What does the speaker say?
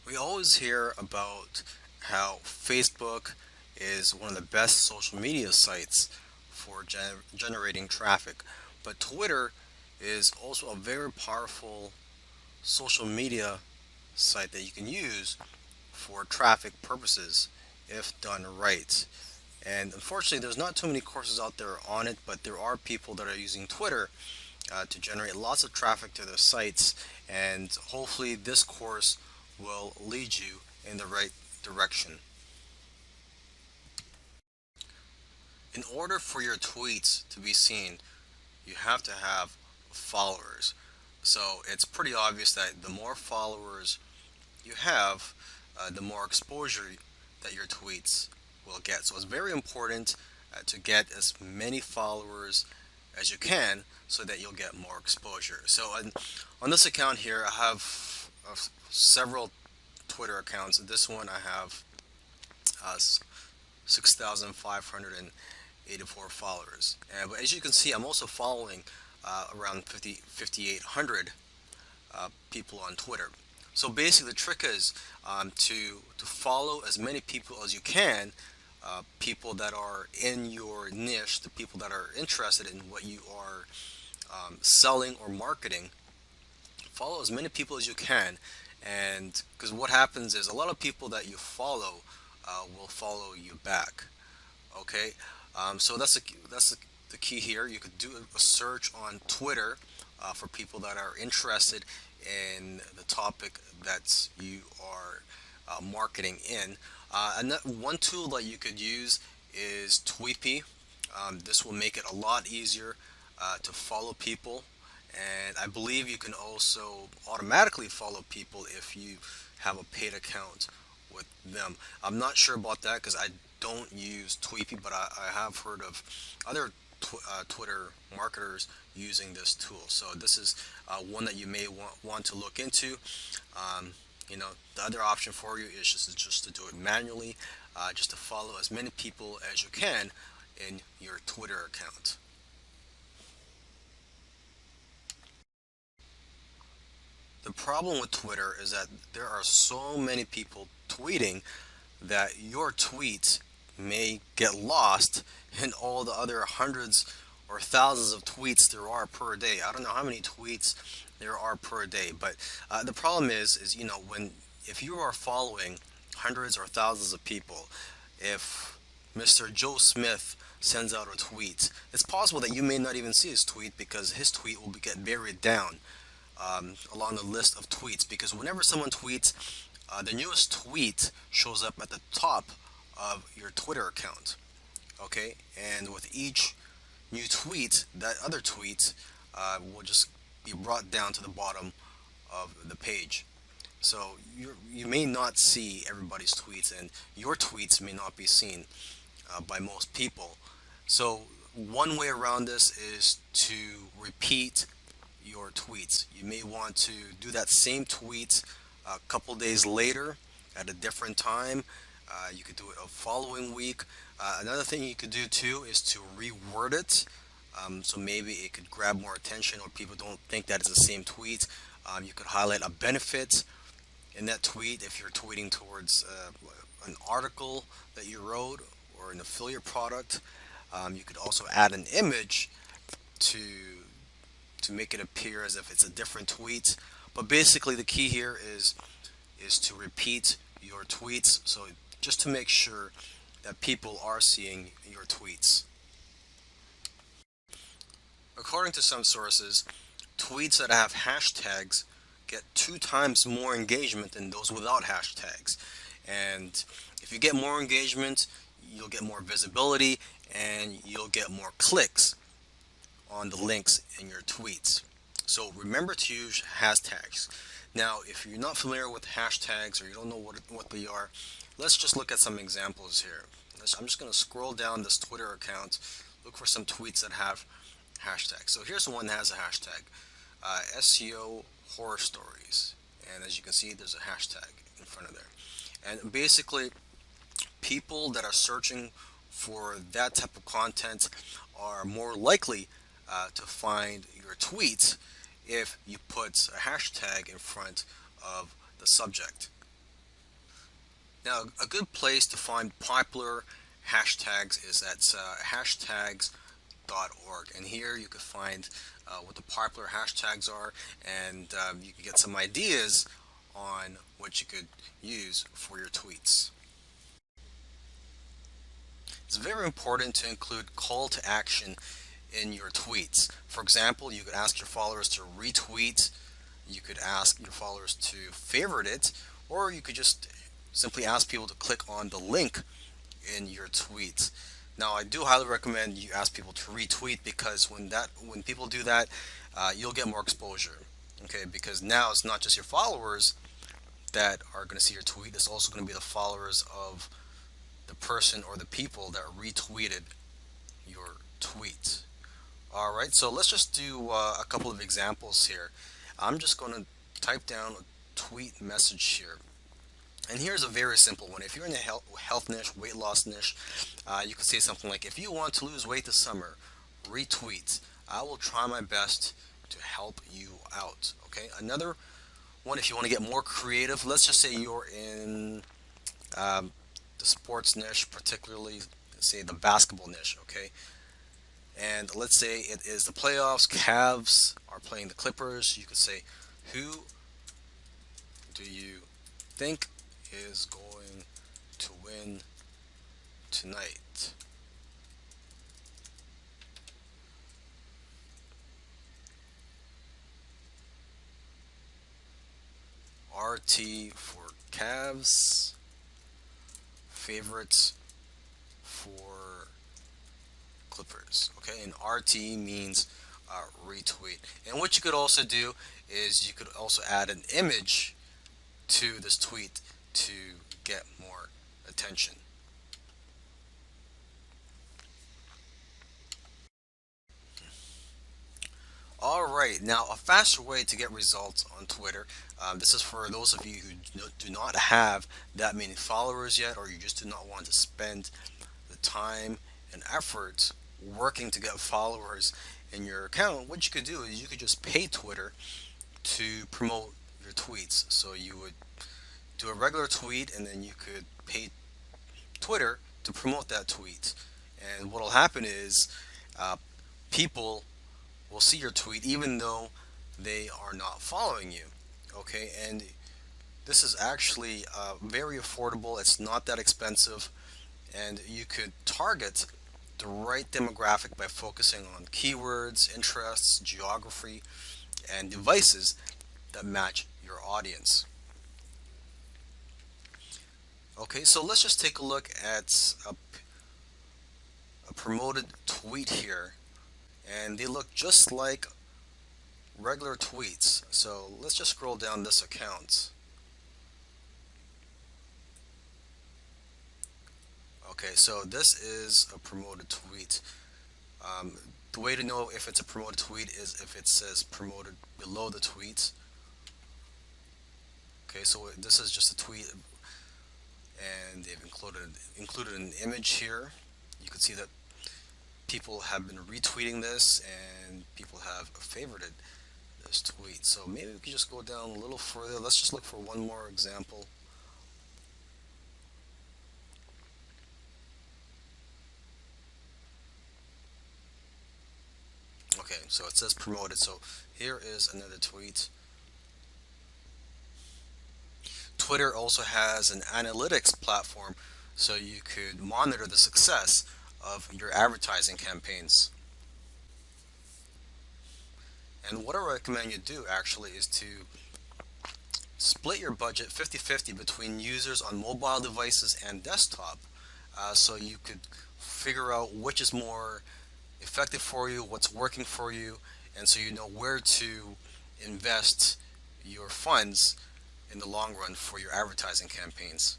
We always hear about how Facebook is one of the best social media sites for generating traffic, but Twitter is also a very powerful social media site that you can use for traffic purposes if done right. And unfortunately, there's not too many courses out there on it, but there are people that are using Twitter to generate lots of traffic to their sites, and hopefully, this course will lead you in the right direction. In order for your tweets to be seen, you have to have followers. So it's pretty obvious that the more followers you have, the more exposure that your tweets will get. So it's very important to get as many followers as you can so that you'll get more exposure. So on this account here, I have several Twitter accounts. This one I have 6,584 followers. But as you can see, I'm also following around 5,800 people on Twitter. So basically, the trick is to follow as many people as you can, people that are in your niche, the people that are interested in what you are selling or marketing. Follow as many people as you can, and because what happens is a lot of people that you follow will follow you back. Okay, so the key here. You could do a search on Twitter for people that are interested in the topic that you are marketing in. And one tool that you could use is Tweepy. This will make it a lot easier to follow people, and I believe you can also automatically follow people if you have a paid account with them. I'm not sure about that because I don't use Tweepy, but I have heard of other Twitter marketers using this tool. So this is one that you may want to look into. Um, the other option for you is just to do it manually, just to follow as many people as you can in your Twitter account. The problem with Twitter is that there are so many people tweeting that your tweets may get lost in all the other hundreds or thousands of tweets there are per day. I don't know how many tweets there are per day, but the problem is when if you are following hundreds or thousands of people, if Mr. Joe Smith sends out a tweet, it's possible that you may not even see his tweet because his tweet will get buried down along the list of tweets. Because whenever someone tweets, the newest tweet shows up at the top of your Twitter account. Okay, and with each new tweet, that other tweet will just be brought down to the bottom of the page. So you may not see everybody's tweets, and your tweets may not be seen by most people. So one way around this is to repeat your tweets. You may want to do that same tweet a couple days later at a different time. You could do it a following week. Another thing you could do too is to reword it. So maybe it could grab more attention or people don't think that it's the same tweet. You could highlight a benefit in that tweet if you're tweeting towards an article that you wrote or an affiliate product. You could also add an image to make it appear as if it's a different tweet. But basically, the key here is to repeat your tweets. So just to make sure that people are seeing your tweets. According to some sources, tweets that have hashtags get 2 times more engagement than those without hashtags. And if you get more engagement, you'll get more visibility and you'll get more clicks on the links in your tweets. So remember to use hashtags. Now, if you're not familiar with hashtags or you don't know what they are, let's just look at some examples here. I'm just going to scroll down this Twitter account, look for some tweets that have hashtags. So here's one that has a hashtag, SEO horror stories. And as you can see, there's a hashtag in front of there. And basically, people that are searching for that type of content are more likely to find your tweets if you put a hashtag in front of the subject. Now, a good place to find popular hashtags is at hashtags.org, and here you can find what the popular hashtags are, and you can get some ideas on what you could use for your tweets. It's very important to include call to action in your tweets. For example, you could ask your followers to retweet, you could ask your followers to favorite it, or you could just simply ask people to click on the link in your tweets. Now, I do highly recommend you ask people to retweet because when people do that, you'll get more exposure. Okay, because now it's not just your followers that are going to see your tweet; it's also going to be the followers of the person or the people that retweeted your tweet. All right, so let's just do a couple of examples here. I'm just going to type down a tweet message here. And here's a very simple one. If you're in the health niche, weight loss niche, you can say something like, if you want to lose weight this summer, retweet. I will try my best to help you out. Okay, another one, if you want to get more creative, let's just say you're in the sports niche, particularly, say, the basketball niche. Okay, and let's say it is the playoffs. Cavs are playing the Clippers. You could say, who do you think is going to win tonight? RT for Cavs, favorites for Clippers. Okay, and RT means retweet. And what you could also do is you could also add an image to this tweet to get more attention. All right, now a faster way to get results on Twitter. This is for those of you who do not have that many followers yet, or you just do not want to spend the time and effort working to get followers in your account. What you could do is you could just pay Twitter to promote your tweets. So you would do a regular tweet, and then you could pay Twitter to promote that tweet. And what'll happen is uh, people will see your tweet even though they are not following you. Okay, and this is actually very affordable. It's not that expensive, and you could target the right demographic by focusing on keywords, interests, geography, and devices that match your audience. Okay, so let's just take a look at a promoted tweet here, and they look just like regular tweets. So let's just scroll down this account. Okay, so this is a promoted tweet. Um, the way to know if it's a promoted tweet is if it says promoted below the tweet. Okay, so this is just a tweet, and they've included an image here. You can see that people have been retweeting this, and people have favorited this tweet. So maybe we can just go down a little further. Let's just look for one more example. Okay, so it says promoted. So here is another tweet. Twitter also has an analytics platform so you could monitor the success of your advertising campaigns. And what I recommend you do actually is to split your budget 50-50 between users on mobile devices and desktop, so you could figure out which is more effective for you, what's working for you, and so you know where to invest your funds in the long run for your advertising campaigns.